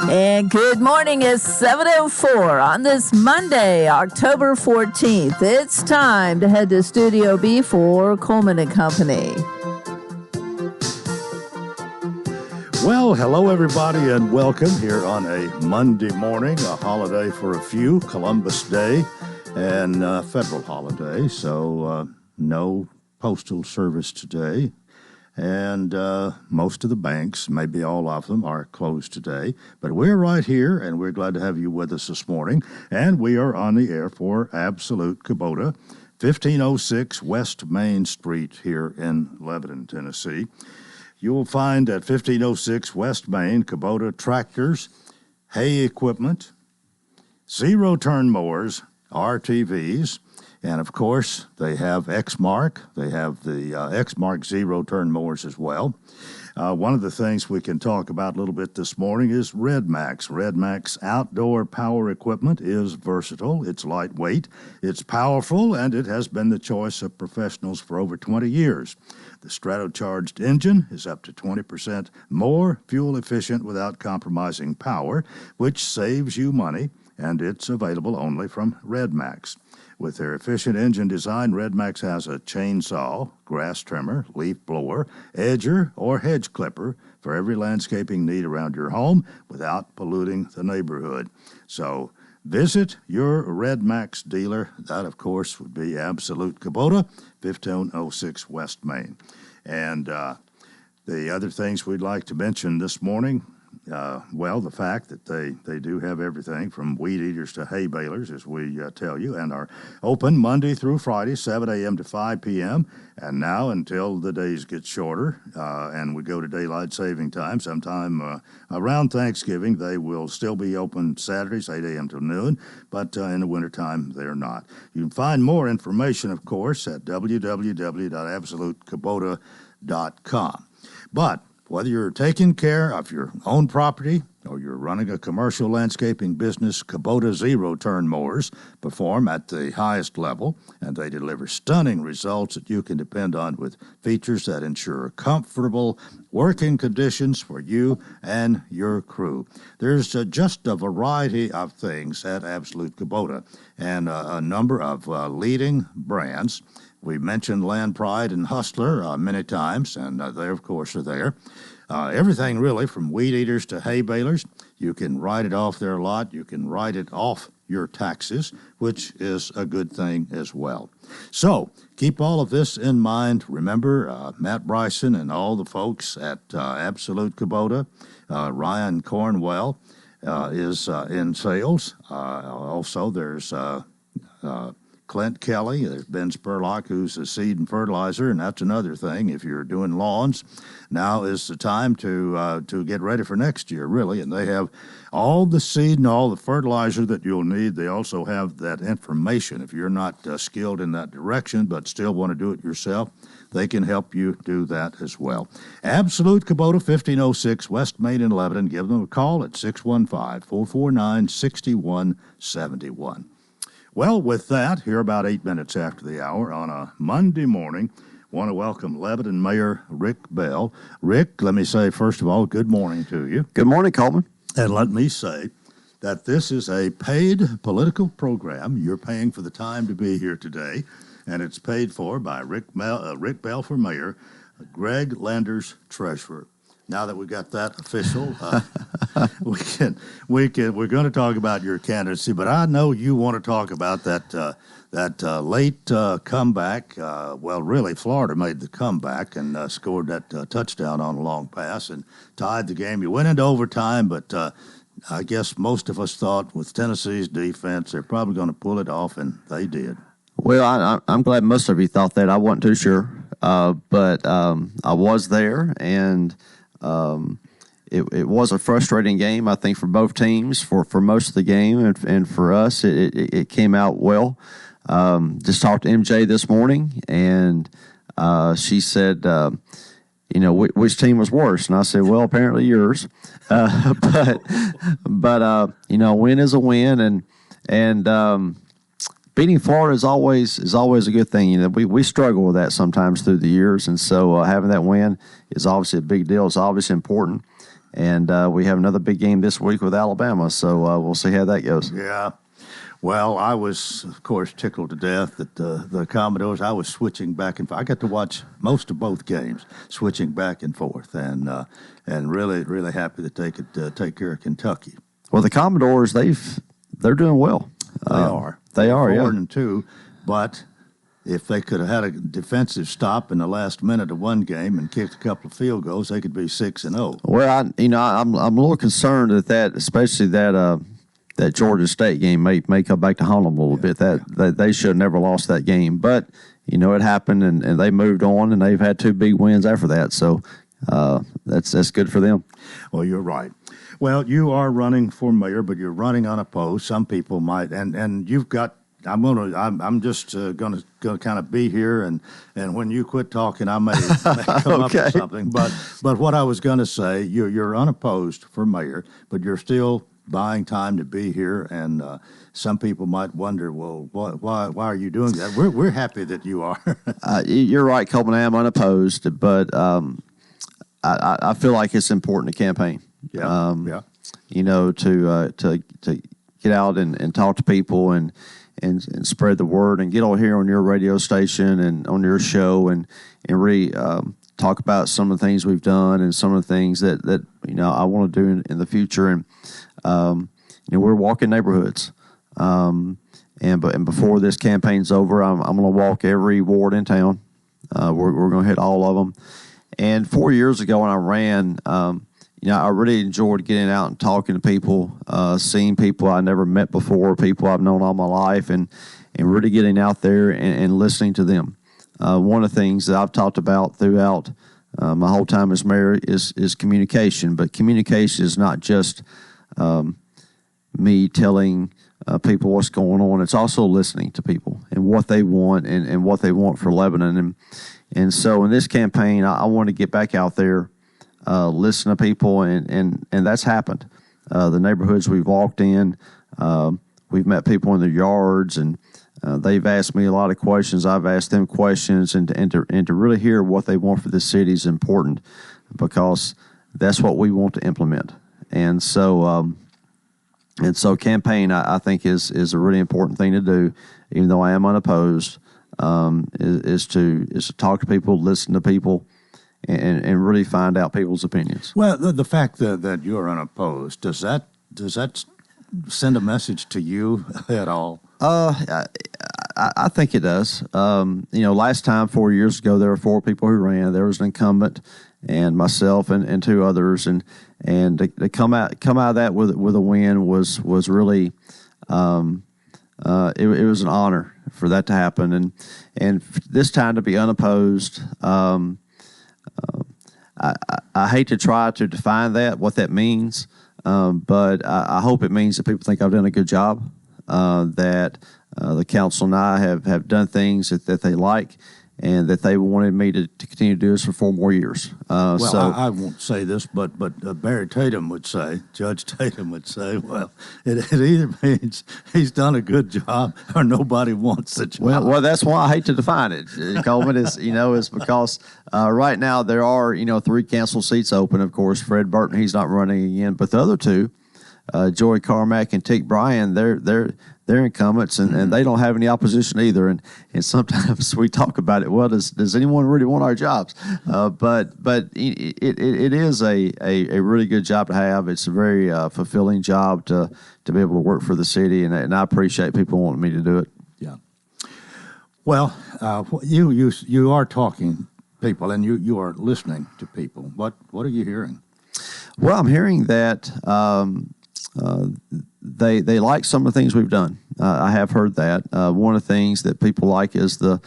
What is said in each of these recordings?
And good morning. It's 7:04 on this Monday, October 14th. It's time to head to Studio B for Coleman and Company. Well, hello, everybody, and welcome here on a Monday morning, a holiday for a few, Columbus Day, and federal holiday, so no postal service today. And most of the banks, maybe all of them, are closed today. But we're right here, and we're glad to have you with us this morning. And we are on the air for Absolute Kubota, 1506 West Main Street here in Lebanon, Tennessee. You will find at 1506 West Main Kubota tractors, hay equipment, zero-turn mowers, RTVs, and, of course, they have Exmark. They have the Exmark zero-turn mowers as well. One of the things we can talk about a little bit this morning is Redmax. Redmax outdoor power equipment is versatile. It's lightweight. It's powerful, and it has been the choice of professionals for over 20 years. The Stratocharged engine is up to 20% more fuel efficient without compromising power, which saves you money, and it's available only from Redmax. With their efficient engine design, Redmax has a chainsaw, grass trimmer, leaf blower, edger, or hedge clipper for every landscaping need around your home without polluting the neighborhood. So visit your Redmax dealer. That, of course, would be Absolute Kubota, 1506 West Main. And the other things we'd like to mention this morning, the fact that they do have everything from weed eaters to hay balers, as we tell you, and are open Monday through Friday, 7 a.m. to 5 p.m., and now until the days get shorter and we go to daylight saving time, sometime around Thanksgiving, they will still be open Saturdays, 8 a.m. to noon, but in the wintertime, they're not. You can find more information, of course, at www.absolutekubota.com. But whether you're taking care of your own property or you're running a commercial landscaping business, Kubota zero-turn mowers perform at the highest level, and they deliver stunning results that you can depend on with features that ensure comfortable working conditions for you and your crew. There's just a variety of things at Absolute Kubota and a number of leading brands. We mentioned Land Pride and Hustler many times, and they, of course, are there. Everything really from weed eaters to hay balers. You can write it off their lot. You can write it off your taxes, which is a good thing as well. So keep all of this in mind. Remember, Matt Bryson and all the folks at Absolute Kubota, Ryan Cornwell is in sales. Also, there's Clint Kelly, there's Ben Spurlock, who's a seed and fertilizer, and that's another thing. If you're doing lawns, now is the time to get ready for next year, really. And they have all the seed and all the fertilizer that you'll need. They also have that information. If you're not skilled in that direction but still want to do it yourself, they can help you do that as well. Absolute Kubota, 1506 West Main in Lebanon. Give them a call at 615-449-6171. Well, with that, here about 8 minutes after the hour on a Monday morning, want to welcome Lebanon Mayor Rick Bell. Rick, let me say, first of all, good morning to you. Good morning, Coleman. And let me say that this is a paid political program. You're paying for the time to be here today, and it's paid for by Rick Bell for mayor, Greg Landers, treasurer. Now that we've got that official, we're going to talk about your candidacy, but I know you want to talk about that late comeback. Really, Florida made the comeback and scored that touchdown on a long pass and tied the game. You went into overtime, but I guess most of us thought with Tennessee's defense, they're probably going to pull it off, and they did. Well, I'm glad most of you thought that. I wasn't too sure, but I was there, and it was a frustrating game, I think, for both teams for most of the game, and for us, it came out well. Just talked to MJ this morning, and she said, which team was worse? And I said, well, apparently yours. But a win is a win, and beating Florida is always a good thing. We struggle with that sometimes through the years, and so having that win is obviously a big deal. It's obviously important, And we have another big game this week with Alabama, so we'll see how that goes. Yeah. Well, I was, of course, tickled to death that the Commodores, I was switching back and forth. I got to watch most of both games, switching back and forth, and really, really happy that they could take care of Kentucky. Well, the Commodores, they're doing well. They are. They are, 4-2, but if they could have had a defensive stop in the last minute of one game and kicked a couple of field goals, they could be 6-0. Well, I'm a little concerned that especially that Georgia State game may come back to haunt them a little bit. That they should have never lost that game, but it happened, and they moved on, and they've had 2 big wins after that. So that's good for them. Well, you're right. Well, you are running for mayor, but you're running unopposed. Some people might, and you've got. I'm just going to kind of be here, and when you quit talking, I may come up with something. But what I was going to say, you're unopposed for mayor, but you're still buying time to be here, and some people might wonder, well, why are you doing that? We're happy that you are. You're right, Coleman. I am unopposed, but I feel like it's important to campaign. Yeah. To get out and talk to people and spread the word and get on here on your radio station and on your show and really talk about some of the things we've done and some of the things that I want to do in the future. And we're walking neighborhoods. And before this campaign's over, I'm going to walk every ward in town. We're going to hit all of them. And 4 years ago when I ran, I really enjoyed getting out and talking to people, seeing people I never met before, people I've known all my life, and really getting out there and listening to them. One of the things that I've talked about throughout my whole time as mayor is communication. But communication is not just me telling people what's going on. It's also listening to people and what they want and what they want for Lebanon. And so in this campaign, I want to get back out there, listen to people, and that's happened. The neighborhoods we've walked in, we've met people in their yards, and they've asked me a lot of questions. I've asked them questions, and to really hear what they want for the city is important, because that's what we want to implement. And so campaign, I think is a really important thing to do, even though I am unopposed. Is to talk to people, listen to people, and really find out people's opinions. Well, the fact that you're unopposed, does that send a message to you at all? I think it does. Last time 4 years ago, there were 4 people who ran. There was an incumbent and myself and 2 others, and to come out of that with a win was really it was an honor for that to happen, and this time to be unopposed. I hate to try to define what that means, but I hope it means that people think I've done a good job, that the council and I have done things that they like, and that they wanted me to continue to do this for 4 more years. I won't say this, but Judge Tatum would say, well, it either means he's done a good job or nobody wants the job. Well, that's why I hate to define it, Coleman, is because right now there are, 3 council seats open. Of course, Fred Burton, he's not running again, but the other 2, Joey Carmack and Teak Bryan, they're incumbents, and they don't have any opposition either. And sometimes we talk about it. Well, does anyone really want our jobs? But it is a really good job to have. It's a very fulfilling job to be able to work for the city, and I appreciate people wanting me to do it. Yeah. Well, you are talking people, and you are listening to people. What are you hearing? Well, I'm hearing that. They like some of the things we've done. I have heard that. One of the things that people like is the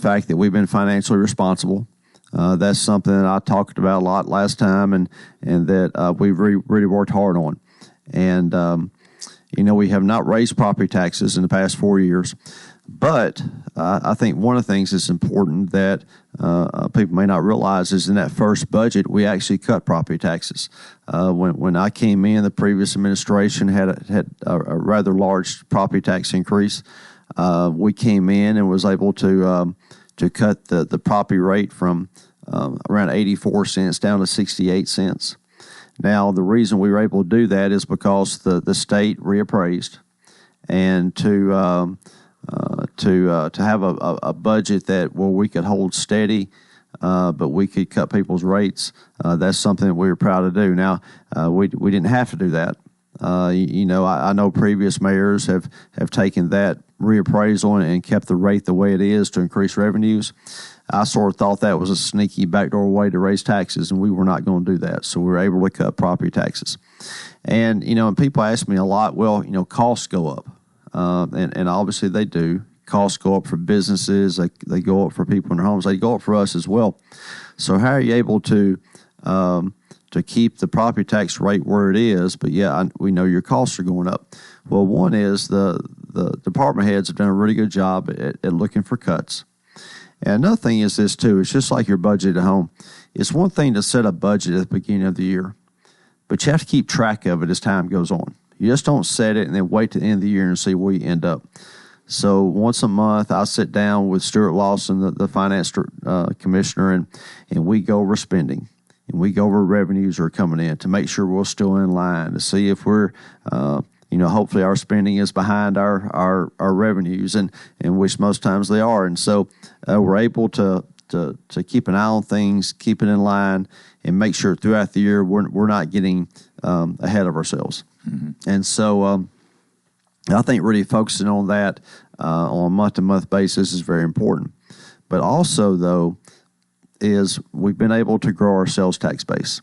fact that we've been financially responsible. That's something that I talked about a lot last time, and that we've really worked hard on. And we have not raised property taxes in the past 4 years. But I think one of the things that's important that people may not realize is in that first budget, we actually cut property taxes. When I came in, the previous administration had a rather large property tax increase. We came in and was able to cut the property rate from around 84 cents down to 68 cents. Now, the reason we were able to do that is because the state reappraised, and to have a budget that where we could hold steady, but we could cut people's rates. That's something that we were proud to do. Now, we didn't have to do that. I know previous mayors have taken that reappraisal and kept the rate the way it is to increase revenues. I sort of thought that was a sneaky backdoor way to raise taxes, and we were not going to do that. So we were able to cut property taxes. And, and people ask me a lot, well, costs go up. And obviously they do. Costs go up for businesses. They go up for people in their homes. They go up for us as well. So how are you able to keep the property tax rate where it is, but we know your costs are going up? Well, one is the department heads have done a really good job at looking for cuts. And another thing is this too, it's just like your budget at home. It's one thing to set a budget at the beginning of the year, but you have to keep track of it as time goes on. You just don't set it and then wait to the end of the year and see where you end up. So once a month, I sit down with Stuart Lawson, the finance commissioner, and we go over spending. And we go over revenues that are coming in to make sure we're still in line, to see if we're, hopefully our spending is behind our revenues, and which most times they are. And so we're able to keep an eye on things, keep it in line, and make sure throughout the year we're not getting ahead of ourselves. Mm-hmm. And so I think really focusing on that on a month-to-month basis is very important. But also, though, is we've been able to grow our sales tax base.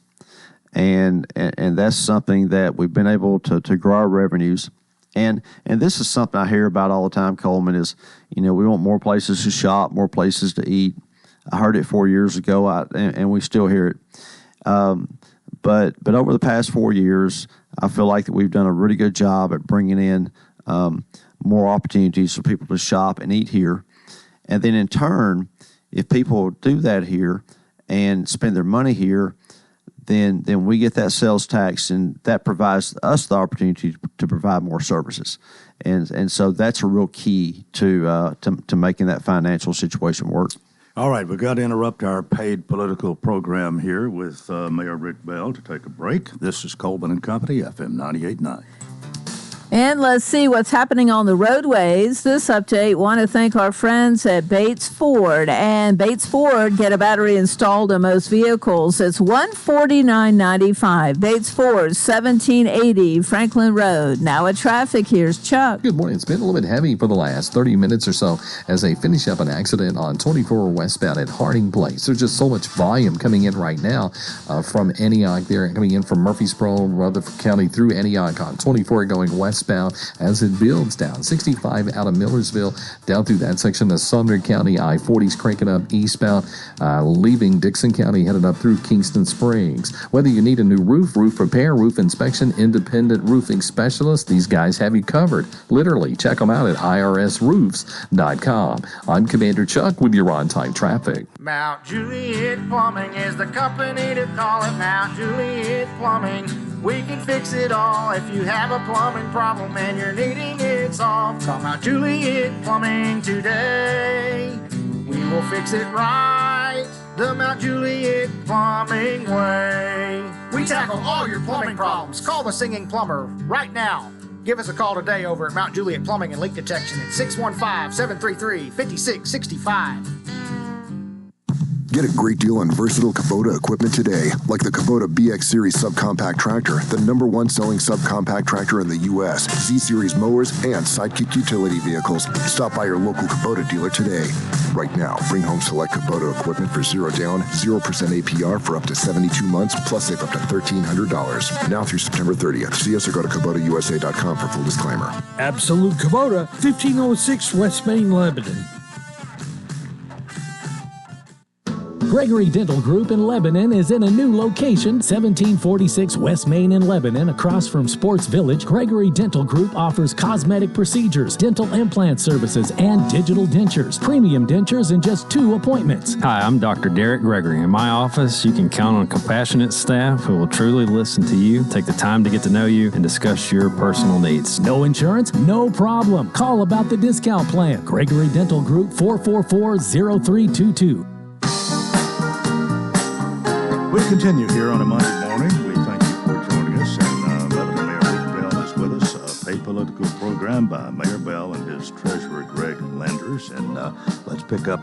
And that's something that we've been able to grow our revenues. And this is something I hear about all the time, Coleman, is, we want more places to shop, more places to eat. I heard it 4 years ago, and we still hear it. But over the past 4 years, I feel like that we've done a really good job at bringing in more opportunities for people to shop and eat here. And then in turn, if people do that here and spend their money here, then we get that sales tax, and that provides us the opportunity to provide more services. And so that's a real key to making that financial situation work. All right, we've got to interrupt our paid political program here with Mayor Rick Bell to take a break. This is Coleman and Company, FM 98.9. And let's see what's happening on the roadways. This update, want to thank our friends at Bates Ford. And Bates Ford, get a battery installed in most vehicles. It's $149.95. Bates Ford, 1780 Franklin Road. Now at traffic, here's Chuck. Good morning. It's been a little bit heavy for the last 30 minutes or so as they finish up an accident on 24 westbound at Harding Place. There's just so much volume coming in right now from Antioch there, coming in from Murfreesboro, Rutherford County through Antioch on 24 going westbound as it builds down. 65 out of Millersville down through that section of Sumner County. I-40's cranking up eastbound, leaving Dixon County, headed up through Kingston Springs. Whether you need a new roof repair, roof inspection, independent roofing specialist, these guys have you covered. Literally, check them out at irsroofs.com. I'm Commander Chuck with your on-time traffic. Mount Juliet Plumbing is the company to call it. Mount Juliet Plumbing, we can fix it all. If you have a plumbing problem and you're needing it solved, call Mount Juliet Plumbing today. We will fix it right, the Mount Juliet Plumbing way. We tackle all your plumbing problems. Call the Singing Plumber right now. Give us a call today over at Mount Juliet Plumbing and Leak Detection at 615-733-5665. Get a great deal on versatile Kubota equipment today, like the Kubota BX Series subcompact tractor, the #1 selling subcompact tractor in the U.S., Z-Series mowers, and Sidekick utility vehicles. Stop by your local Kubota dealer today. Right now, bring home select Kubota equipment for 0 down, 0% APR for up to 72 months, plus save up to $1,300. Now through September 30th. See us or go to KubotaUSA.com for full disclaimer. Absolute Kubota, 1506 West Main, Lebanon. Gregory Dental Group in Lebanon is in a new location, 1746 West Main in Lebanon, across from Sports Village. Gregory Dental Group offers cosmetic procedures, dental implant services, and digital dentures. Premium dentures in just 2 appointments. Hi, I'm Dr. Derek Gregory. In my office, you can count on compassionate staff who will truly listen to you, take the time to get to know you, and discuss your personal needs. No insurance? No problem. Call about the discount plan. Gregory Dental Group, 444-0322. We continue here on a Monday morning. We thank you for time by Mayor Bell and his treasurer, Greg Landers. And let's pick up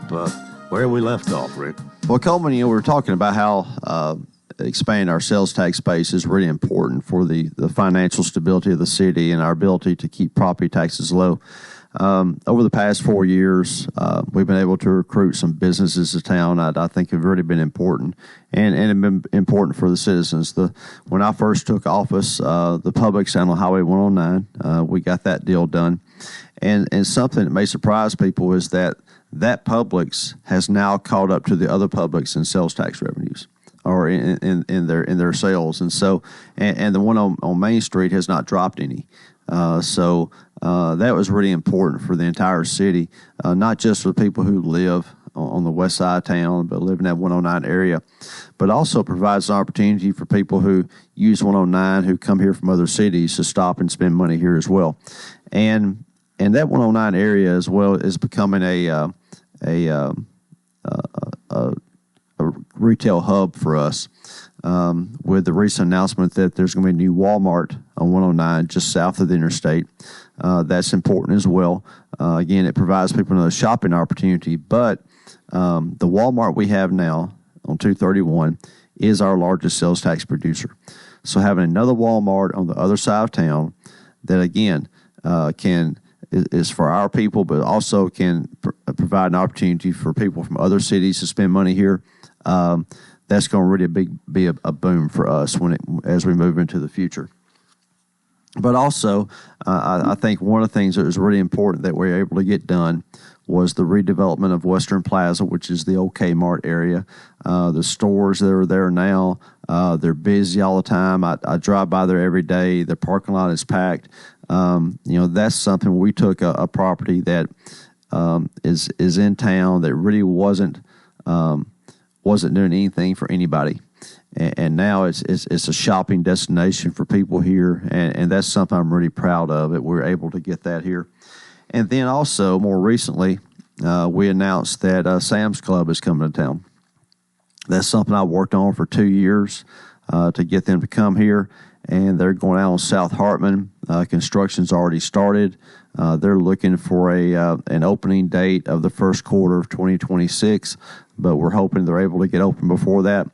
where we left off, Rick. Well, Coleman, we were talking about how expanding our sales tax base is really important for the financial stability of the city and our ability to keep property taxes low. Over the past 4 years, we've been able to recruit some businesses to town I think have really been important and have been important for the citizens. When I first took office, the Publix on Highway 109, we got that deal done. And something that may surprise people is that Publix has now caught up to the other Publix in sales tax revenues, or in their sales, and the one on Main Street has not dropped any. So that was really important for the entire city, not just for people who live on the west side of town but live in that 109 area, but also provides an opportunity for people who use 109 who come here from other cities to stop and spend money here as well. And that 109 area as well is becoming a retail hub for us, with the recent announcement that there's going to be a new Walmart on 109 just south of the interstate. That's important as well. Again, it provides people another shopping opportunity, but the Walmart we have now on 231 is our largest sales tax producer. So having another Walmart on the other side of town that, again, is for our people, but also can provide an opportunity for people from other cities to spend money here. That's going to really be a boom for us as we move into the future. But also, I think one of the things that was really important that we were able to get done was the redevelopment of Western Plaza, which is the old Kmart area. The stores that are there now, they're busy all the time. I drive by there every day. The parking lot is packed. That's something we took a property that is in town that really wasn't doing anything for anybody. And now it's a shopping destination for people here, and that's something I'm really proud of, that we're able to get that here. And then also, more recently, we announced that Sam's Club is coming to town. That's something I worked on for 2 years to get them to come here, and they're going out on South Hartman. Construction's already started. They're looking for an opening date of the first quarter of 2026, but we're hoping they're able to get open before that.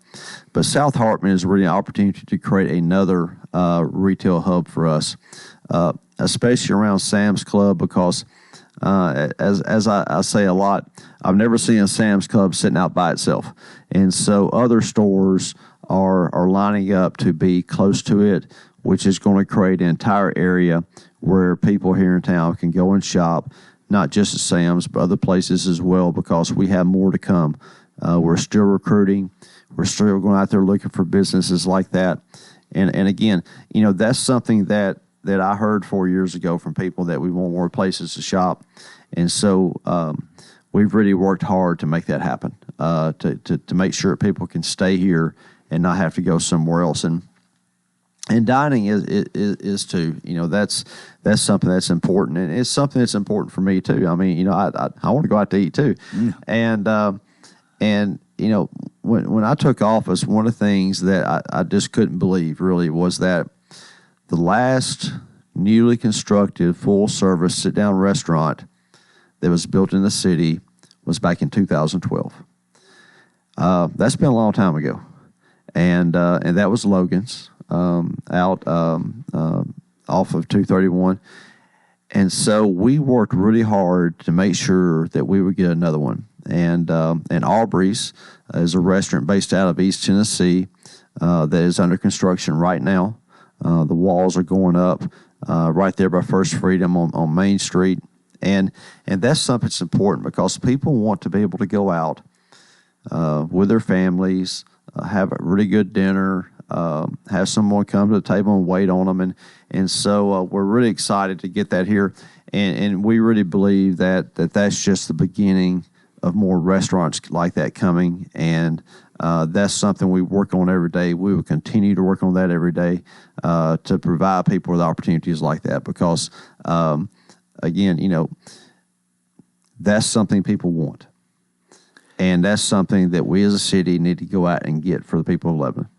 But South Hartman is really an opportunity to create another retail hub for us, especially around Sam's Club, because as I say a lot, I've never seen a Sam's Club sitting out by itself. And so other stores are lining up to be close to it, which is going to create an entire area where people here in town can go and shop, not just at Sam's, but other places as well, because we have more to come. We're still recruiting. We're still going out there looking for businesses like that. And again, that's something that I heard 4 years ago from people, that we want more places to shop. And so we've really worked hard to make that happen, to make sure people can stay here and not have to go somewhere else. And dining is too. That's something that's important, and it's something that's important for me too. I mean, I want to go out to eat too. Yeah. And when I took office, one of the things that I just couldn't believe really was that the last newly constructed full service sit down restaurant that was built in the city was back in 2012. That's been a long time ago, and that was Logan's. Out off of 231. And so we worked really hard to make sure that we would get another one. And Aubrey's is a restaurant based out of East Tennessee that is under construction right now. The walls are going up right there by First Freedom on Main Street. And that's something that's important, because people want to be able to go out with their families, have a really good dinner, have someone come to the table and wait on them. And so we're really excited to get that here. And we really believe that's just the beginning of more restaurants like that coming. And that's something we work on every day. We will continue to work on that every day to provide people with opportunities like that, because, again, that's something people want. And that's something that we as a city need to go out and get for the people of Lebanon.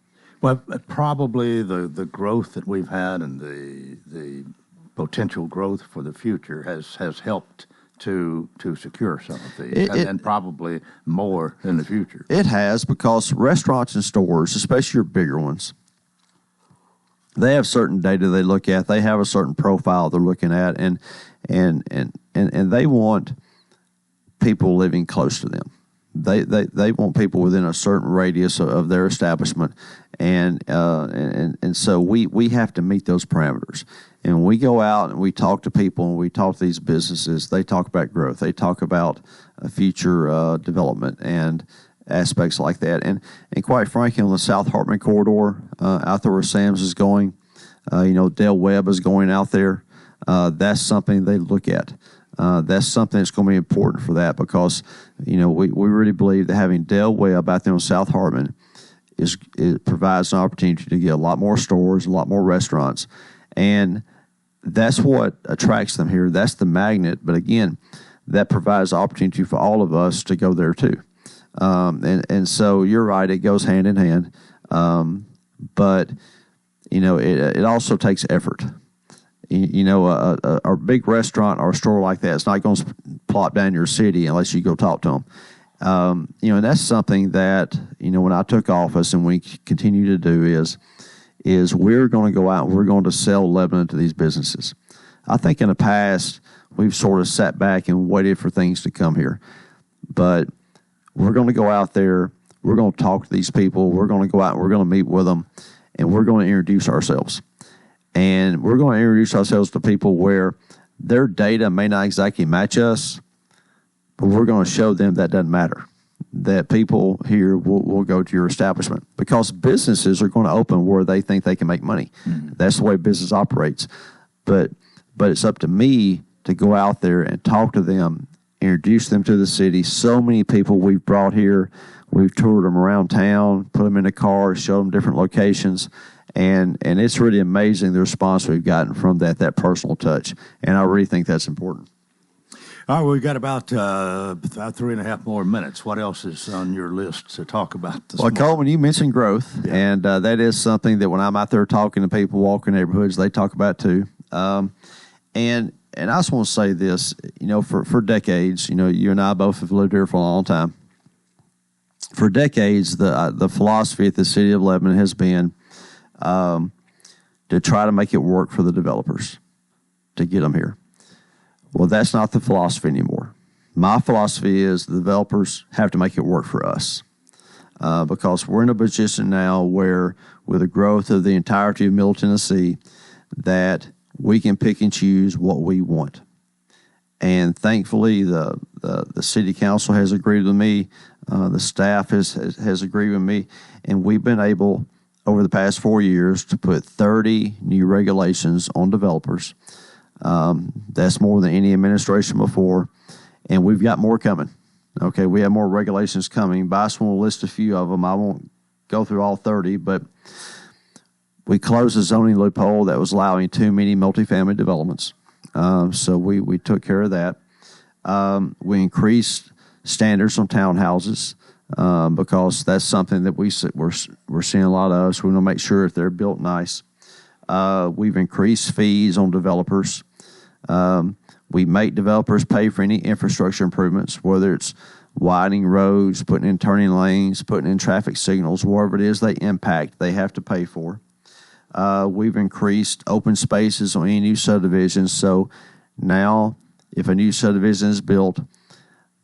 Well, probably the growth that we've had and the potential growth for the future has helped to secure some of these, and probably more in the future. It has, because restaurants and stores, especially your bigger ones, they have certain data they look at. They have a certain profile they're looking at, and they want people living close to them. They want people within a certain radius of their establishment, and so we have to meet those parameters. And when we go out and we talk to people and we talk to these businesses, they talk about growth. They talk about future development and aspects like that. And quite frankly, on the South Hartman corridor, out there where Sam's is going, Del Webb is going out there. That's something they look at. That's something that's going to be important for that, because we really believe that having Del Webb out there on South Hartman it provides an opportunity to get a lot more stores, a lot more restaurants, and that's what attracts them here. That's the magnet. But again, that provides opportunity for all of us to go there too. And so you're right; it goes hand in hand. But it also takes effort. A big restaurant or a store like that, it's not going to plop down your city unless you go talk to them. And that's something that, when I took office and we continue to do is we're going to go out and we're going to sell Lebanon to these businesses. I think in the past, we've sort of sat back and waited for things to come here. But we're going to go out there, we're going to talk to these people, we're going to go out and we're going to meet with them, and we're going to introduce ourselves. And we're going to introduce ourselves to people where their data may not exactly match us, but we're going to show them that doesn't matter, that people here will go to your establishment, because businesses are going to open where they think they can make money. Mm-hmm. That's the way business operates. But it's up to me to go out there and talk to them, introduce them to the city. So many people we've brought here, we've toured them around town, put them in a car, show them different locations. And it's really amazing the response we've gotten from that personal touch. And I really think that's important. All right, we've got about 3.5 more minutes. What else is on your list to talk about this morning? Coleman, you mentioned growth, and that is something that when I'm out there talking to people, walking neighborhoods, they talk about too. And I just want to say this, for decades, you and I both have lived here for a long time. For decades, the philosophy at the City of Lebanon has been to try to make it work for the developers to get them here. Well, that's not the philosophy anymore. My philosophy is the developers have to make it work for us, because we're in a position now where, with the growth of the entirety of Middle Tennessee, that we can pick and choose what we want. And thankfully, the city council has agreed with me. The staff has agreed with me, and we've been able, over the past 4 years, to put 30 new regulations on developers. That's more than any administration before, and we've got more coming. Okay, we have more regulations coming. Bison will list a few of them. I won't go through all 30, but we closed the zoning loophole that was allowing too many multifamily developments. So we took care of that. We increased standards on townhouses, because that's something that we're seeing a lot of. So we want to make sure that they're built nice. We've increased fees on developers. We make developers pay for any infrastructure improvements, whether it's widening roads, putting in turning lanes, putting in traffic signals, whatever it is they impact, they have to pay for. We've increased open spaces on any new subdivisions. So now, if a new subdivision is built,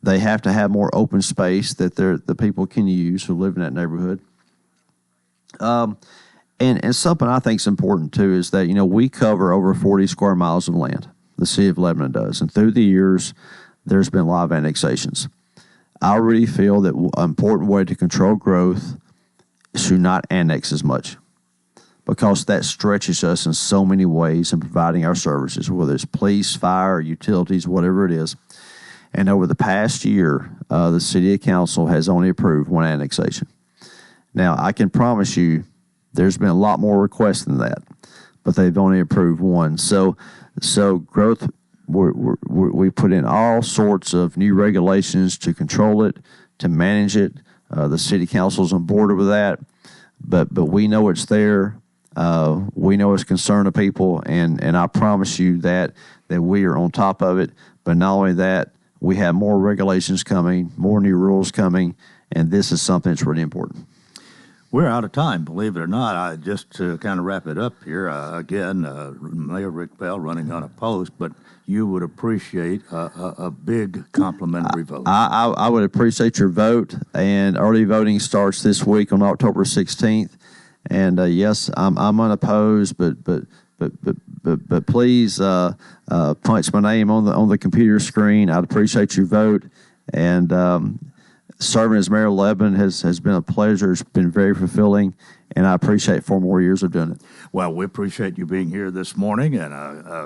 they have to have more open space that the people can use who live in that neighborhood. And something I think is important too is that, we cover over 40 square miles of land. The city of Lebanon does. And through the years, there's been a lot of annexations. I really feel that an important way to control growth is to not annex as much, because that stretches us in so many ways in providing our services, whether it's police, fire, utilities, whatever it is. And over the past year, the city council has only approved one annexation. Now, I can promise you there's been a lot more requests than that, but they've only approved one. So growth, we put in all sorts of new regulations to control it, to manage it. The city council's on board with that, but we know it's there. We know it's a concern of people, and I promise you that we are on top of it. But not only that, we have more regulations coming, more new rules coming, and this is something that's really important. We're out of time, believe it or not. Just to kind of wrap it up here, again, Mayor Rick Bell running unopposed, but you would appreciate a big complimentary vote. I would appreciate your vote, and early voting starts this week on October 16th. And yes, I'm unopposed, but please punch my name on the computer screen. I'd appreciate your vote, and serving as mayor of Lebanon has been a pleasure. It's been very fulfilling, and I appreciate 4 more years of doing it. Well, we appreciate you being here this morning. And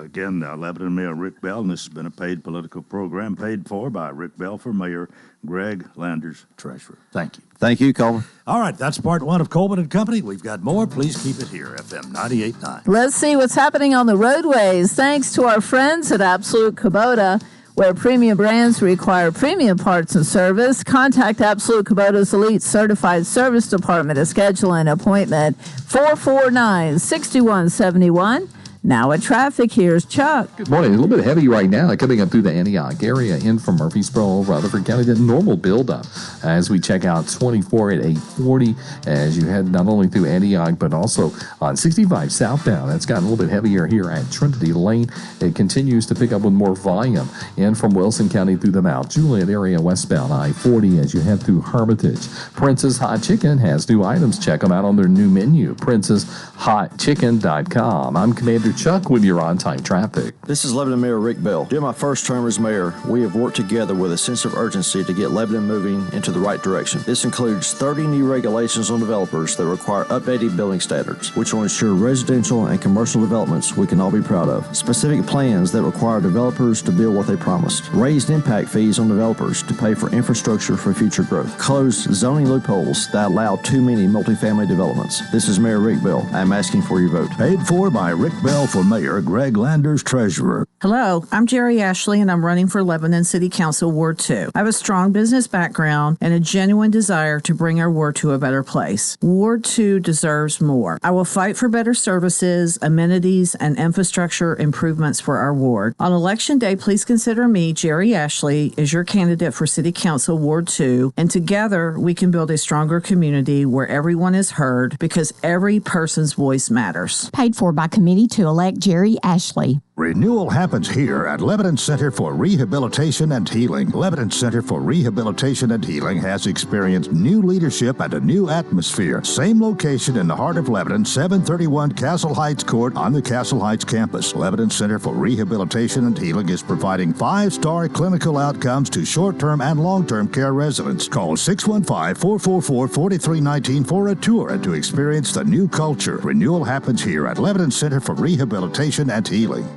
again, Lebanon Mayor Rick Bell, and this has been a paid political program paid for by Rick Bell for Mayor, Greg Landers, Treasurer. Thank you. Thank you, Coleman. All right, that's part 1 of Coleman and Company. We've got more. Please keep it here, FM 98.9. Let's see what's happening on the roadways. Thanks to our friends at Absolute Kubota, where premium brands require premium parts and service. Contact Absolute Kubota's Elite Certified Service Department to schedule an appointment. 449-6171. Now at traffic, here's Chuck. Good morning. A little bit heavy right now coming up through the Antioch area in from Murfreesboro, Rutherford County. The normal buildup as we check out 24 at 840 as you head not only through Antioch but also on 65 southbound. That's gotten a little bit heavier here at Trinity Lane. It continues to pick up with more volume in from Wilson County through the Mount Juliet area westbound I-40 as you head through Hermitage. Prince's Hot Chicken has new items. Check them out on their new menu, princeshotchicken.com. I'm Commander Chuck with your on-time traffic. This is Lebanon Mayor Rick Bell. During my first term as mayor, we have worked together with a sense of urgency to get Lebanon moving into the right direction. This includes 30 new regulations on developers that require updated building standards, which will ensure residential and commercial developments we can all be proud of. Specific plans that require developers to build what they promised. Raised impact fees on developers to pay for infrastructure for future growth. Closed zoning loopholes that allow too many multifamily developments. This is Mayor Rick Bell. I'm asking for your vote. Paid for by Rick Bell for Mayor, Greg Landers, Treasurer. Hello, I'm Jerry Ashley, and I'm running for Lebanon City Council Ward 2. I have a strong business background and a genuine desire to bring our ward to a better place. Ward 2 deserves more. I will fight for better services, amenities, and infrastructure improvements for our ward. On Election Day, please consider me, Jerry Ashley, as your candidate for City Council Ward 2, and together we can build a stronger community where everyone is heard because every person's voice matters. Paid for by committee to elect Jerry Ashley. Renewal happens here at Lebanon Center for Rehabilitation and Healing. Lebanon Center for Rehabilitation and Healing has experienced new leadership and a new atmosphere. Same location in the heart of Lebanon, 731 Castle Heights Court on the Castle Heights campus. Lebanon Center for Rehabilitation and Healing is providing 5-star clinical outcomes to short-term and long-term care residents. Call 615-444-4319 for a tour and to experience the new culture. Renewal happens here at Lebanon Center for Rehabilitation and Healing.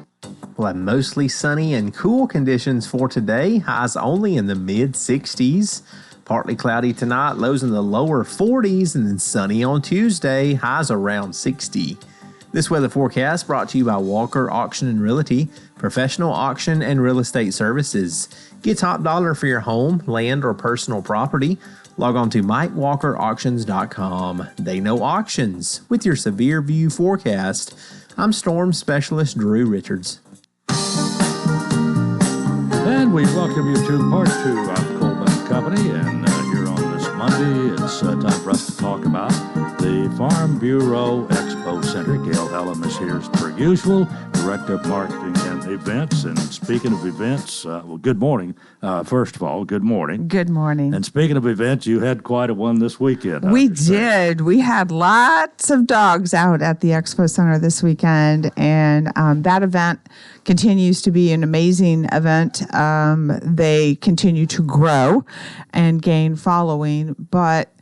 We'll have mostly sunny and cool conditions for today. Highs only in the mid-60s. Partly cloudy tonight, lows in the lower 40s, and then sunny on Tuesday, highs around 60. This weather forecast brought to you by Walker Auction and Realty, professional auction and real estate services. Get top dollar for your home, land, or personal property. Log on to MikeWalkerAuctions.com. They know auctions. With your severe view forecast, I'm Storm Specialist Drew Richards. And we welcome you to part 2 of Coleman and Company. And here on this Monday, it's time for us to talk about the Farm Bureau Expo Center. Gail Hellam is here as per usual, Director of Marketing and Events. And speaking of events, well, good morning. First of all, good morning. Good morning. And speaking of events, you had quite a one this weekend. We did. We had lots of dogs out at the Expo Center this weekend, and that event continues to be an amazing event. They continue to grow and gain following, but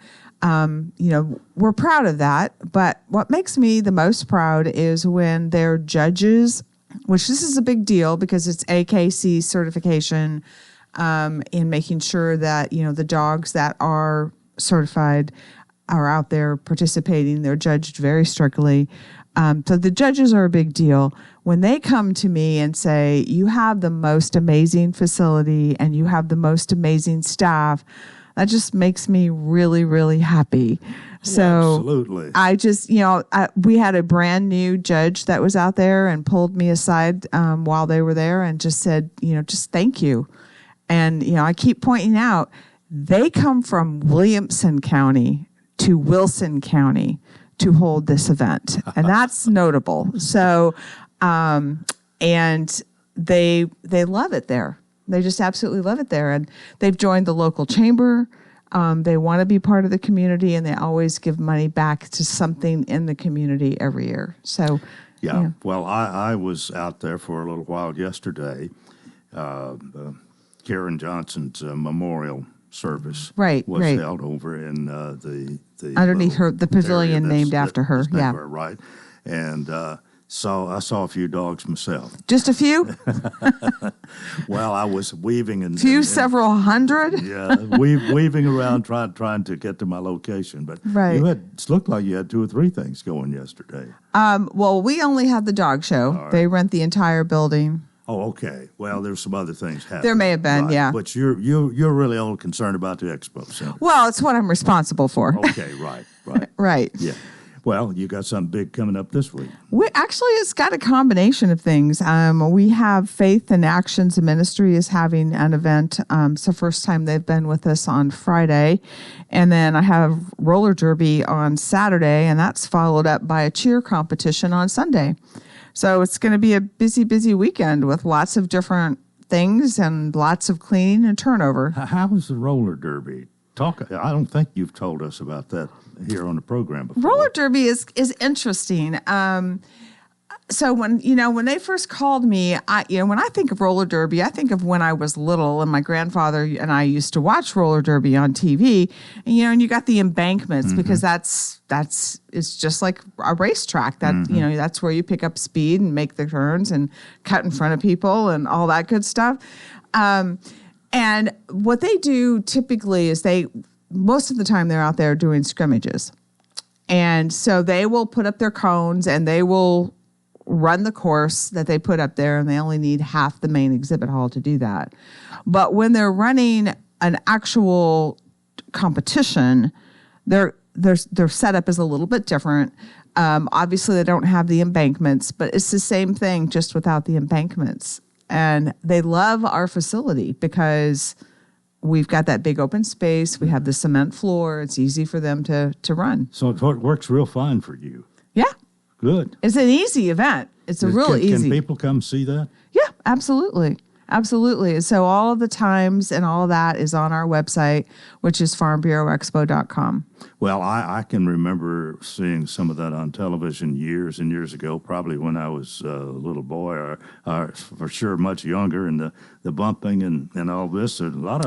we're proud of that. But what makes me the most proud is when their judges, which this is a big deal because it's AKC certification, in making sure that, the dogs that are certified are out there participating. They're judged very strictly. So the judges are a big deal. When they come to me and say, you have the most amazing facility and you have the most amazing staff, that just makes me really, really happy. So absolutely. I just, we had a brand new judge that was out there and pulled me aside while they were there and just said, just thank you. And, I keep pointing out, they come from Williamson County to Wilson County to hold this event. And that's notable. So, and they love it there. They just absolutely love it there. And they've joined the local chamber. They want to be part of the community, and they always give money back to something in the community every year. So, yeah. Well, I was out there for a little while yesterday. Karen Johnson's memorial service was held over in the underneath the pavilion named after her. Yeah, right. And so I saw a few dogs myself. Just a few? Well, I was weaving several hundred. Yeah, weaving around trying to get to my location. But it looked like you had 2 or 3 things going yesterday. Well, we only had the dog show. Right. They rent the entire building. Oh, okay. Well, there's some other things happening. There may have been, yeah. But you're really only concerned about the expo center. Well, it's what I'm responsible for. Okay, right. Right. Yeah. Well, you got something big coming up this week. It's got a combination of things. We have Faith and Actions Ministry is having an event. It's the first time they've been with us on Friday. And then I have roller derby on Saturday, and that's followed up by a cheer competition on Sunday. So it's going to be a busy, busy weekend with lots of different things and lots of cleaning and turnover. How is the roller derby? I don't think you've told us about that here on the program before. Roller derby is interesting. So when they first called me, when I think of roller derby, I think of when I was little and my grandfather and I used to watch roller derby on TV. And you got the embankments because it's just like a racetrack. That that's where you pick up speed and make the turns and cut in front of people and all that good stuff. And what they do typically is most of the time they're out there doing scrimmages. And so they will put up their cones and they will run the course that they put up there, and they only need half the main exhibit hall to do that. But when they're running an actual competition, their setup is a little bit different. Obviously, they don't have the embankments, but it's the same thing, just without the embankments. And they love our facility because we've got that big open space. We have the cement floor. It's easy for them to run. So it works real fine for you. Yeah. Good. It's an easy event. It's easy. Can people come see that? Yeah, absolutely. Absolutely. So all of the times and all of that is on our website, which is farmbureauexpo.com. Well, I can remember seeing some of that on television years and years ago, probably when I was a little boy or for sure much younger, and the bumping and all this. A lot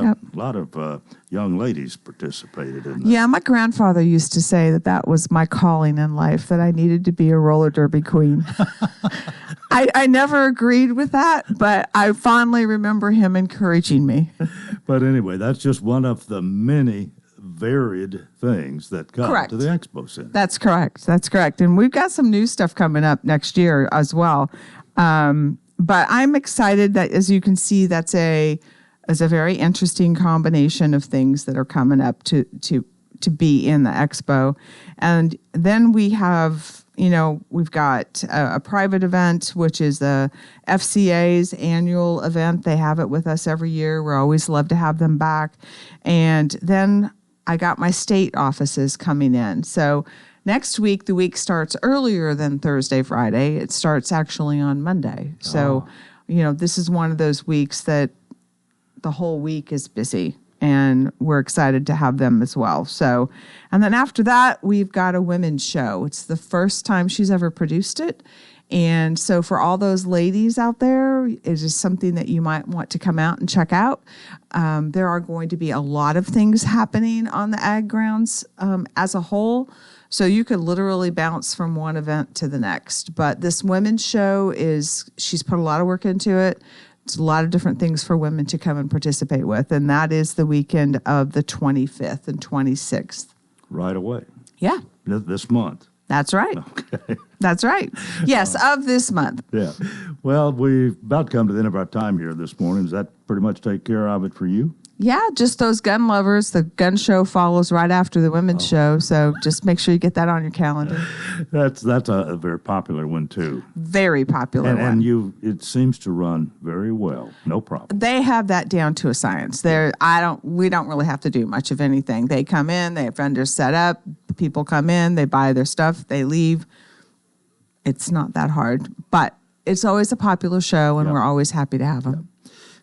of young ladies participated in that. Yeah, my grandfather used to say that was my calling in life, that I needed to be a roller derby queen. I never agreed with that, but I fondly remember him encouraging me. But anyway, that's just one of the many varied things that come to the Expo Center. That's correct. And we've got some new stuff coming up next year as well. But I'm excited that, as you can see, that's a very interesting combination of things that are coming up to be in the Expo. And then we have, we've got a private event, which is the FCA's annual event. They have it with us every year. We always love to have them back. And then I got my state offices coming in. So next week, the week starts earlier than Thursday, Friday. It starts actually on Monday. So, this is one of those weeks that the whole week is busy, and we're excited to have them as well. So, and then after that, we've got a women's show. It's the first time she's ever produced it. And so for all those ladies out there, it is something that you might want to come out and check out. There are going to be a lot of things happening on the ag grounds as a whole. So you could literally bounce from one event to the next. But this women's show she's put a lot of work into it. It's a lot of different things for women to come and participate with. And that is the weekend of the 25th and 26th. Right away. Yeah. This month. That's right. Okay. That's right. Yes, of this month. Yeah. Well, we've about come to the end of our time here this morning. Does that pretty much take care of it for you? Yeah, just those gun lovers. The gun show follows right after the women's show, so just make sure you get that on your calendar. That's a very popular one too. Very popular one. And it seems to run very well. No problem. They have that down to a science. We don't really have to do much of anything. They come in, they have vendors set up, people come in, they buy their stuff, they leave. It's not that hard, but it's always a popular show, and we're always happy to have them. Yep.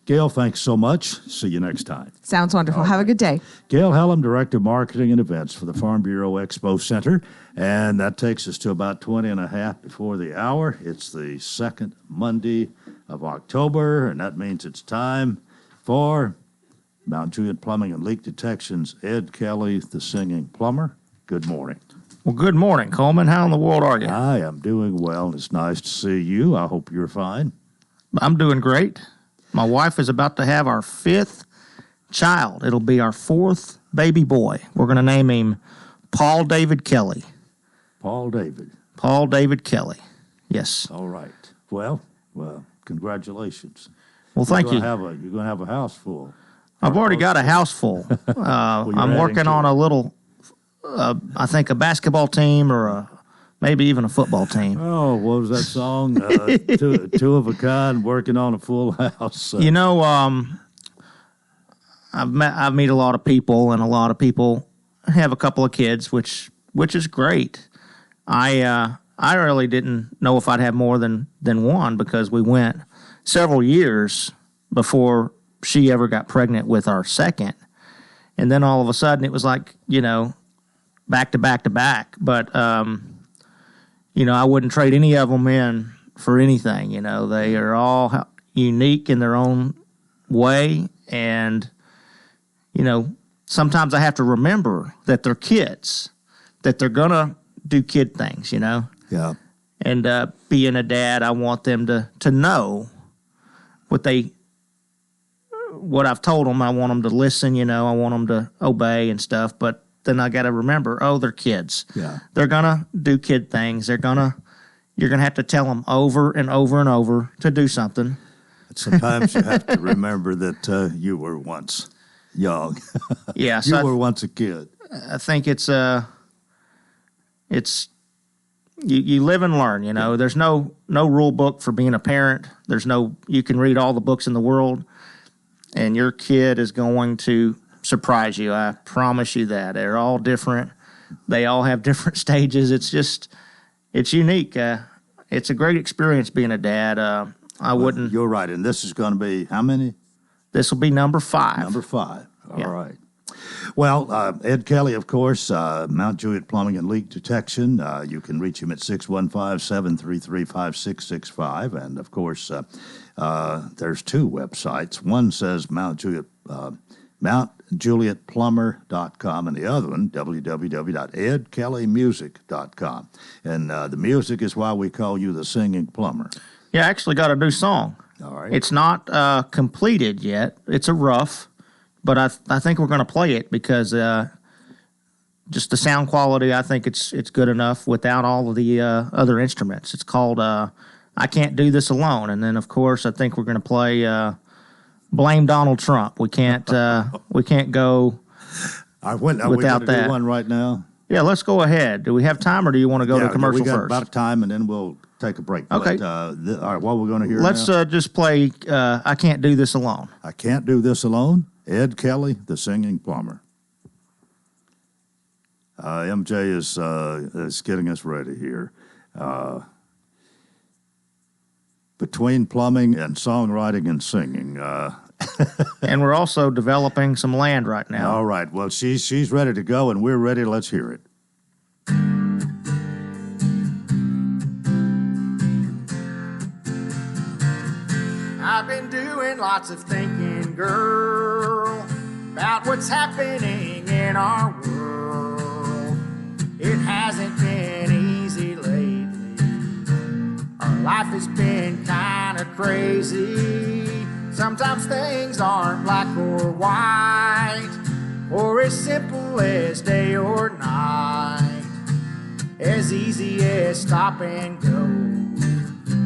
Gail, thanks so much. See you next time. Sounds wonderful. Have a good day. Gail Hellam, Director of Marketing and Events for the Farm Bureau Expo Center. And that takes us to about 20 and a half before the hour. It's the second Monday of October, and that means it's time for Mount Juliet Plumbing and Leak Detection's Ed Kelly, the singing plumber. Good morning. Well, good morning, Coleman. How in the world are you? I am doing well. It's nice to see you. I hope you're fine. I'm doing great. My wife is about to have our 5th child. It'll be our 4th baby boy. We're going to name him Paul David Kelly. Paul David. Paul David Kelly. Yes. All right. Well, congratulations. Well, thank you. You're going to have a house full. I've already got a house full. I'm working on a little, I think, a basketball team or maybe even a football team. Oh, what was that song? Two of a kind, working on a full house. You know, I've met a lot of people, and a lot of people have a couple of kids, which is great. I really didn't know if I'd have more than one, because we went several years before she ever got pregnant with our second, and then all of a sudden it was like, back to back to back. But I wouldn't trade any of them in for anything. They are all unique in their own way. And, sometimes I have to remember that they're kids, that they're going to do kid things, Yeah. And being a dad, I want them to know what I've told them. I want them to listen, I want them to obey and stuff. But then I got to remember, they're kids. Yeah. They're going to do kid things. You're going to have to tell them over and over and over to do something. Sometimes you have to remember that you were once young. Yeah. You were once a kid. I think it's you live and learn, There's no rule book for being a parent. You can read all the books in the world, and your kid is going to surprise you. I promise you that. They're all different. They all have different stages. It's unique. It's a great experience being a dad. You're right. And this is going to be how many? This will be number 5. Number 5. All right. Well, Ed Kelly, of course, Mount Juliet Plumbing and Leak Detection. You can reach him at 615-733-5665. And, of course, there's 2 websites. One says MountJulietPlumber.com, and the other one, www.edkellymusic.com. And the music is why we call you the singing plumber. Yeah, I actually got a new song. All right. It's not completed yet. It's a rough, but I think we're going to play it because just the sound quality, I think it's good enough without all of the other instruments. It's called I Can't Do This Alone. And then, of course, I think we're going to play Blame Donald Trump. We can't go without that. Do one right now? Yeah, let's go ahead. Do we have time, or do you want to go to commercial we got first? About time, and then we'll take a break. Okay. But, all right, what we're going to hear Let's just play I Can't Do This Alone. I Can't Do This Alone. Ed Kelly, the singing plumber. MJ is getting us ready here. Between plumbing and songwriting and singing. And we're also developing some land right now. All right. Well, she's ready to go, and we're ready. Let's hear it. I've been doing lots of thinking, girl, about what's happening in our world. It hasn't been easy lately. Our life has been kind of crazy. Sometimes things aren't black or white, or as simple as day or night, as easy as stop and go.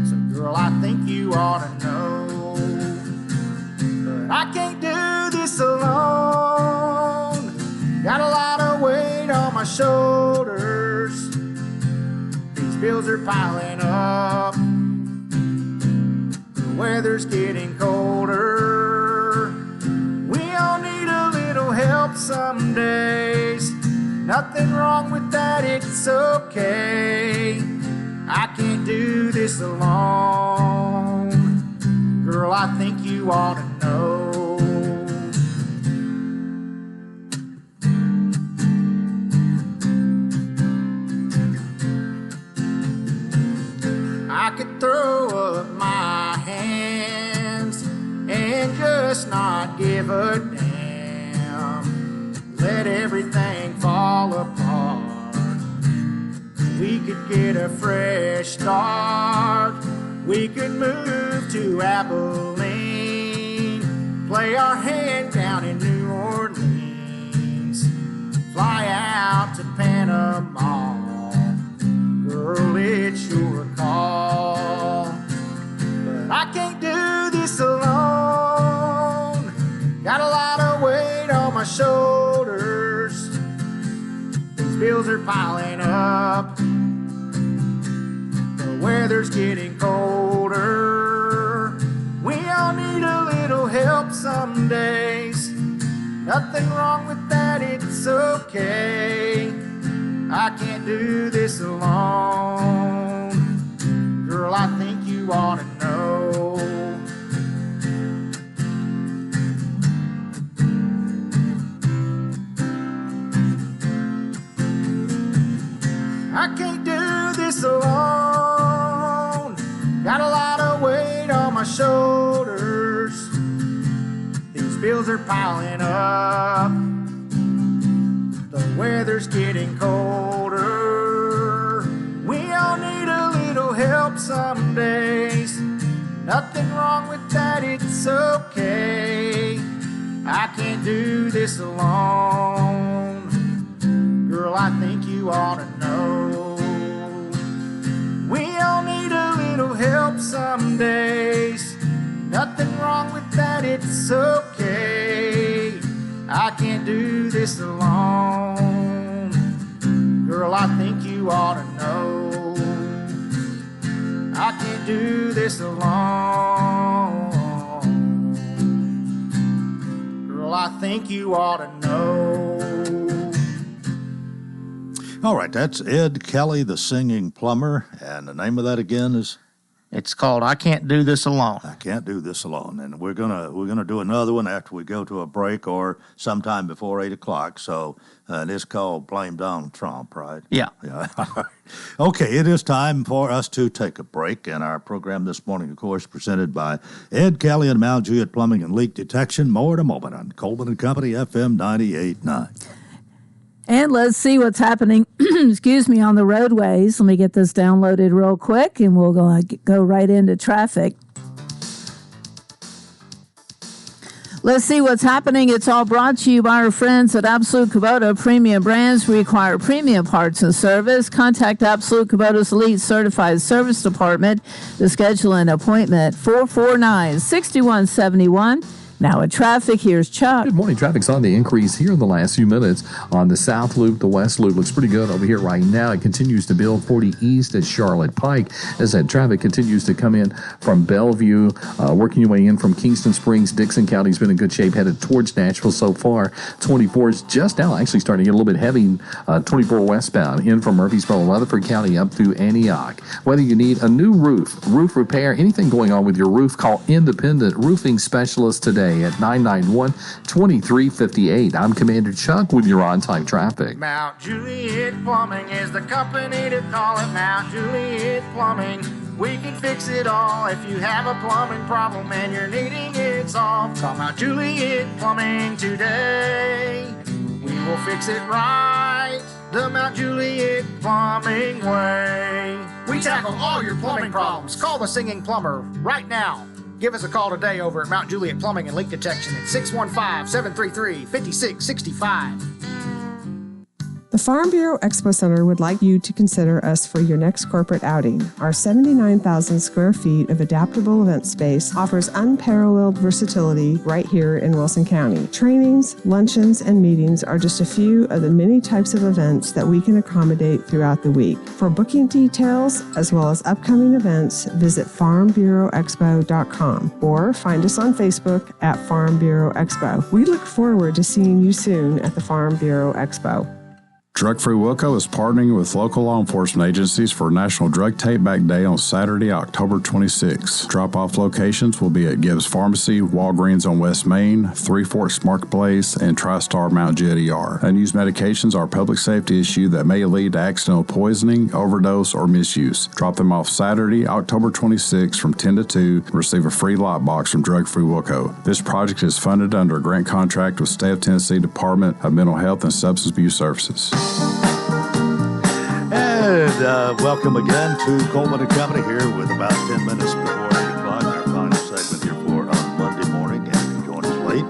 So girl, I think you ought to know, but I can't do this alone. piling up. The weather's getting colder. We all need a little help some days. Nothing wrong with that, it's okay. I can't do this alone. Girl, I think you ought to know. I could throw up my hands and just not give a damn. Let everything fall apart. We could get a fresh start. We could move to Abilene, play our hand down in New Orleans, fly out to Panama. Girl, it's your call. But I can't do this alone. Got a lot of weight on my shoulders. These bills are piling up. The weather's getting colder. We all need a little help some days. Nothing wrong with that, it's okay. I can't do this alone. Girl, I think you ought to know. I can't do this alone. Got a lot of weight on my shoulders. These bills are piling up. The weather's getting colder. We all need a little help some days. Nothing wrong with that, it's okay. I can't do this alone. Girl, I think you ought to know. We all need a little help some days. Nothing wrong with that, it's okay. I can't do this alone. Girl, I think you ought to know. I can't do this alone. Girl, I think you ought to know. All right, that's Ed Kelly, the singing plumber, and the name of that again is? It's called I Can't Do This Alone. I Can't Do This Alone. And we're gonna do another one after we go to a break or sometime before 8 o'clock. So it is called Blame Donald Trump, right? Yeah. Okay, it is time for us to take a break. And our program this morning, of course, presented by Ed Kelly and Mount Juliet Plumbing and Leak Detection. More in a moment on Coleman and Company, FM 98.9. And let's see what's happening, on the roadways. Let me get this downloaded real quick, and we'll go right into traffic. Let's see what's happening. It's all brought to you by our friends at Absolute Kubota. Premium brands require premium parts and service. Contact Absolute Kubota's Elite Certified Service Department to schedule an appointment. 449-6171. Now at traffic, here's Chuck. Good morning. Traffic's on the increase here in the last few minutes on the South Loop. The West Loop looks pretty good over here right now. It continues to build 40 east at Charlotte Pike as that traffic continues to come in from Bellevue, working your way in from Kingston Springs. Dixon County's been in good shape, headed towards Nashville so far. 24 is just now actually starting to get a little bit heavy. 24 westbound in from Murfreesboro, Rutherford County up through Antioch. Whether you need a new roof repair, anything going on with your roof, call Independent Roofing Specialists today at 991-2358. I'm Commander Chuck with your on-time traffic. Mount Juliet Plumbing is the company to call it. Mount Juliet Plumbing, we can fix it all. If you have a plumbing problem and you're needing it solved, call Mount Juliet Plumbing today. We will fix it right the Mount Juliet Plumbing way. We tackle all your plumbing problems. Call the singing plumber right now. Give us a call today over at Mount Juliet Plumbing and Leak Detection at 615-733-5665. The Farm Bureau Expo Center would like you to consider us for your next corporate outing. Our 79,000 square feet of adaptable event space offers unparalleled versatility right here in Wilson County. Trainings, luncheons, and meetings are just a few of the many types of events that we can accommodate throughout the week. For booking details, as well as upcoming events, visit farmbureauexpo.com or find us on Facebook at Farm Bureau Expo. We look forward to seeing you soon at the Farm Bureau Expo. Drug Free Wilco is partnering with local law enforcement agencies for National Drug Take Back Day on Saturday, October 26. Drop-off locations will be at Gibbs Pharmacy, Walgreens on West Main, Three Forks Marketplace, and TriStar Mount Jet ER. Unused medications are a public safety issue that may lead to accidental poisoning, overdose, or misuse. Drop them off Saturday, October 26 from 10 to 2 and receive a free lot box from Drug Free Wilco. This project is funded under a grant contract with State of Tennessee Department of Mental Health and Substance Abuse Services. And welcome again to Coleman and Company here with about 10 minutes before 8 o'clock. Our final segment here for on Monday morning. And if you join us late,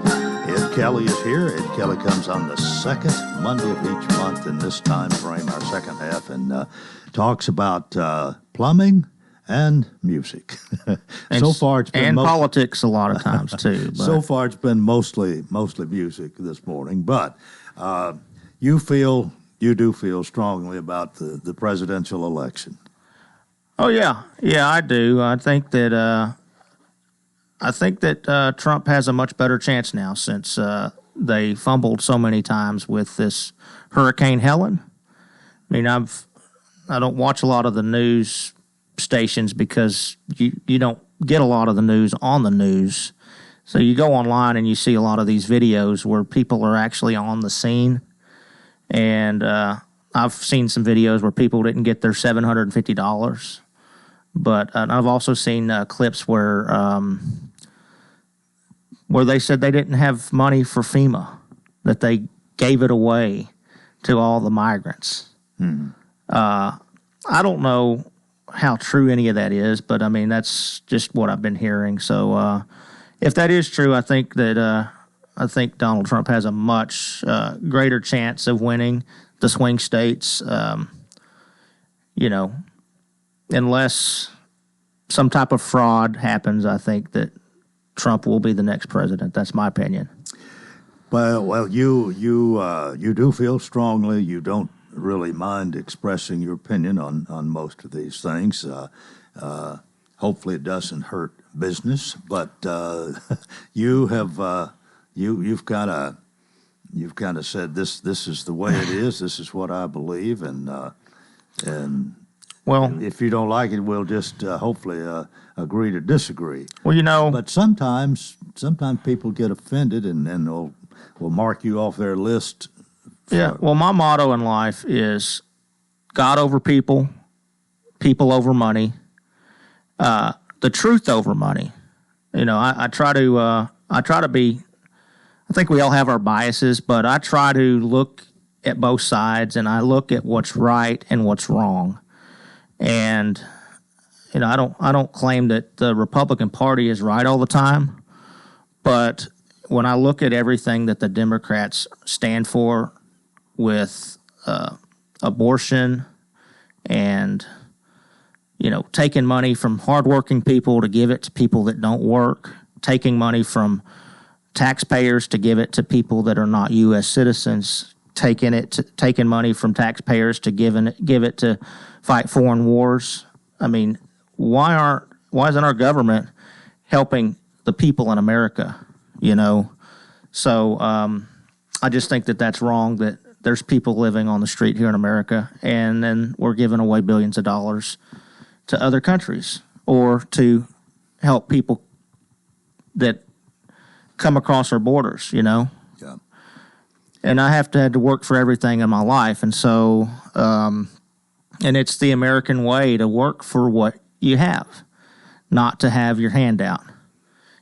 Ed Kelly is here. Ed Kelly comes on the second Monday of each month in this time frame, our second half, and talks about plumbing and music. So far, it's been politics a lot of times too. But. So far, it's been mostly music this morning. But you do feel strongly about the presidential election. Oh yeah, I do. I think that Trump has a much better chance now since they fumbled so many times with this Hurricane Helen. I mean, I don't watch a lot of the news stations because you don't get a lot of the news on the news. So you go online and you see a lot of these videos where people are actually on the scene. And I've seen some videos where people didn't get their $750. But I've also seen clips where they said they didn't have money for FEMA, that they gave it away to all the migrants. I don't know how true any of that is, but I mean, that's just what I've been hearing. So if that is true, I think that I think Donald Trump has a much greater chance of winning the swing states, unless some type of fraud happens. I think that Trump will be the next president. That's my opinion. Well, you do feel strongly. You don't really mind expressing your opinion on most of these things. Hopefully, it doesn't hurt business. But you have you've kind of said this is the way it is. This is what I believe, and well, if you don't like it, we'll just hopefully agree to disagree. Well, but sometimes people get offended and will mark you off their list. Yeah. Well, my motto in life is God over people, people over money, the truth over money. I try to be. I think we all have our biases, but I try to look at both sides and I look at what's right and what's wrong. And I don't claim that the Republican Party is right all the time, but when I look at everything that the Democrats stand for with abortion and taking money from hardworking people to give it to people that don't work, taking money from taxpayers to give it to people that are not U.S. citizens, taking money from taxpayers to give it to fight foreign wars. I mean, why isn't our government helping the people in America? So I just think that that's wrong. That there's people living on the street here in America, and then we're giving away billions of dollars to other countries or to help people that come across our borders, Yeah. And I have to work for everything in my life. And so, and it's the American way to work for what you have, not to have your hand out,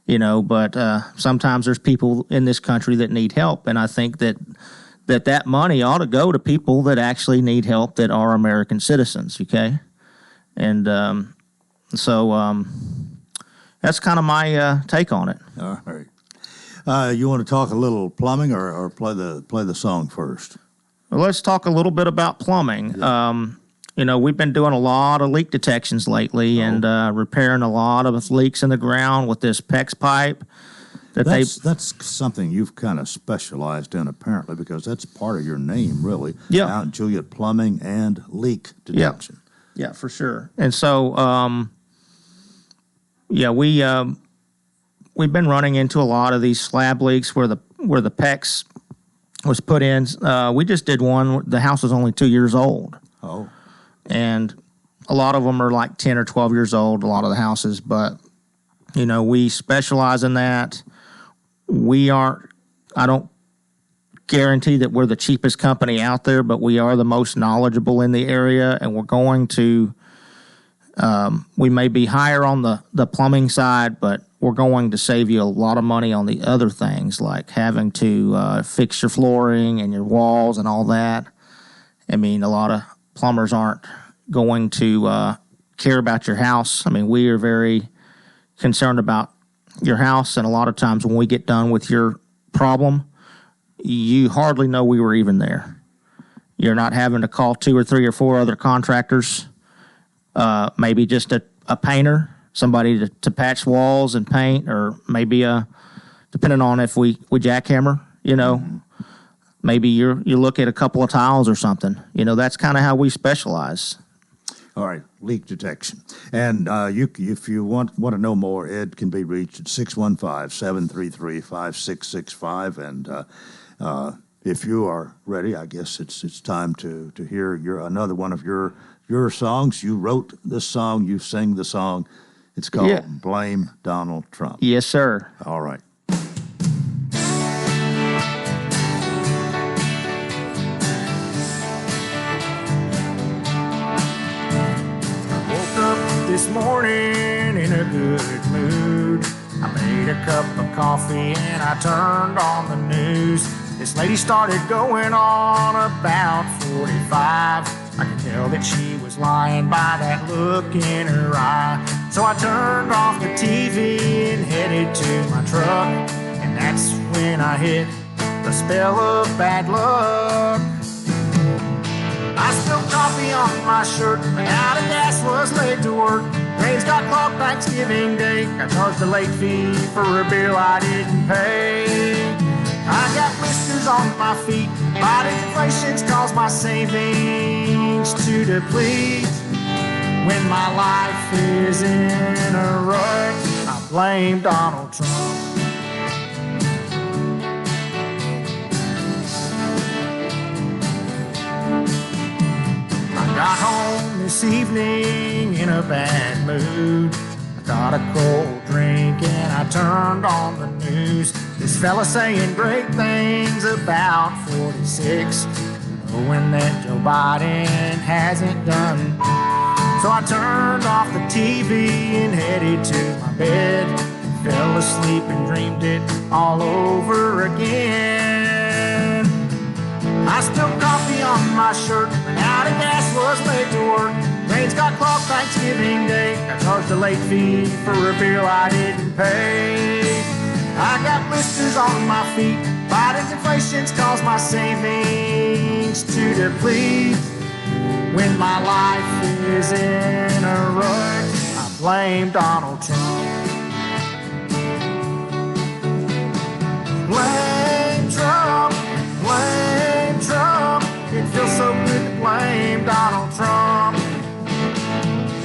but sometimes there's people in this country that need help. And I think that money ought to go to people that actually need help that are American citizens. Okay. And so that's kind of my take on it. All right. You want to talk a little plumbing or play the song first? Well, let's talk a little bit about plumbing. Yeah. We've been doing a lot of leak detections lately and repairing a lot of leaks in the ground with this PEX pipe. That's something you've kind of specialized in, apparently, because that's part of your name, really. Yeah. Mount Juliet Plumbing and Leak Detection. Yeah, for sure. And so, we've been running into a lot of these slab leaks where the PEX was put in. We just did one. The house was only 2 years old. Oh. And a lot of them are like 10 or 12 years old, a lot of the houses. But, we specialize in that. I don't guarantee that we're the cheapest company out there, but we are the most knowledgeable in the area. And we're going to, we may be higher on the plumbing side, but we're going to save you a lot of money on the other things, like having to fix your flooring and your walls and all that. I mean, a lot of plumbers aren't going to care about your house. I mean, we are very concerned about your house, and a lot of times when we get done with your problem, you hardly know we were even there. You're not having to call 2 or 3 or 4 other contractors, maybe just a painter, somebody to patch walls and paint, or maybe depending on if we jackhammer, maybe you look at a couple of tiles or something. That's kind of how we specialize. All right, leak detection. And if you want to know more, Ed can be reached at 615-733-5665. And if you are ready, I guess it's time to hear another one of your songs. You wrote this song, you sing the song. It's called Blame Donald Trump. Yes, sir. All right. This morning in a good mood, I made a cup of coffee and I turned on the news. This lady started going on about 45. I could tell that she was lying by that look in her eye. So I turned off the TV and headed to my truck, and that's when I hit the spell of bad luck. I spilled coffee on my shirt, ran out of gas, was late to work. Trains got clocked Thanksgiving Day. I charged a late fee for a bill I didn't pay. I got blisters on my feet. Body inflation's caused my savings to deplete. When my life is in a rut, I blame Donald Trump. Got home this evening in a bad mood. I got a cold drink and I turned on the news. This fella saying great things about 46, knowing that Joe Biden hasn't done. So I turned off the TV and headed to my bed. Fell asleep and dreamed it all over again. I spilled coffee on my shirt, ran out of gas, was late to work. Trains got clocked Thanksgiving Day. I charged a late fee for a bill I didn't pay. I got blisters on my feet. Biden's inflation's caused my savings to deplete. When my life is in a rut, I blame Donald Trump. Blame Trump, blame Trump. It feels so good to blame Donald Trump.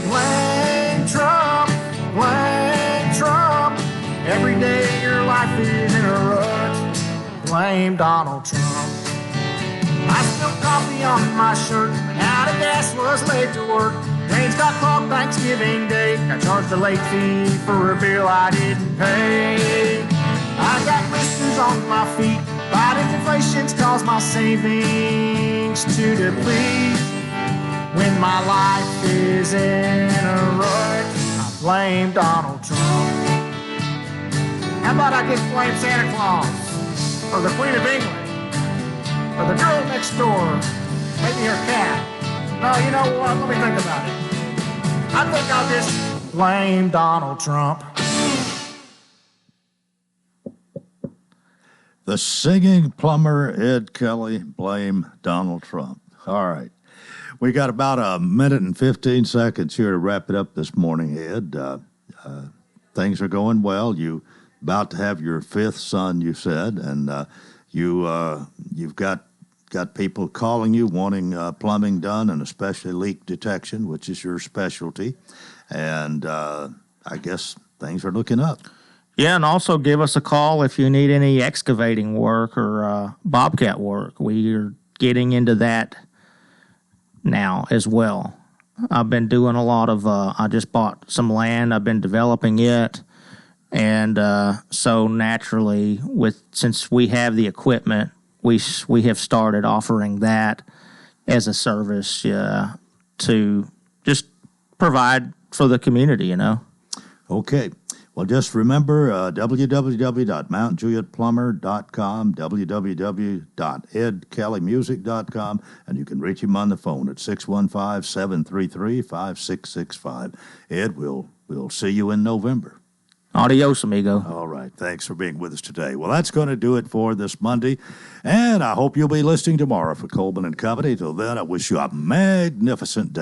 Blame Trump, blame Trump. Every day your life is in a rut. Blame Donald Trump. I spilled coffee on my shirt, ran out of gas, was late to work. Trains got clocked Thanksgiving Day. I charged a late fee for a bill I didn't pay. I got blisters on my feet. Biden's inflation's caused my savings to deplete. When my life is in a rut, I blame Donald Trump. How about I just blame Santa Claus, or the Queen of England, or the girl next door, maybe her cat? No, you know what? Let me think about it. I think I'll just blame Donald Trump. The singing plumber, Ed Kelly, blame Donald Trump. All right. We got about a minute and 15 seconds here to wrap it up this morning, Ed. Things are going well. You about to have your fifth son, you said, and you've got people calling you wanting plumbing done, and especially leak detection, which is your specialty. And I guess things are looking up. Yeah, and also give us a call if you need any excavating work or bobcat work. We are getting into that now as well. I've been doing a lot of, I just bought some land. I've been developing it. And so naturally, since we have the equipment, we have started offering that as a service to just provide for the community, you know. Okay. Well, just remember www.mountjulietplumber.com, www.edkellymusic.com, and you can reach him on the phone at 615-733-5665. Ed, we'll see you in November. Adios, amigo. All right. Thanks for being with us today. Well, that's going to do it for this Monday, and I hope you'll be listening tomorrow for Coleman and Company. Till then, I wish you a magnificent day.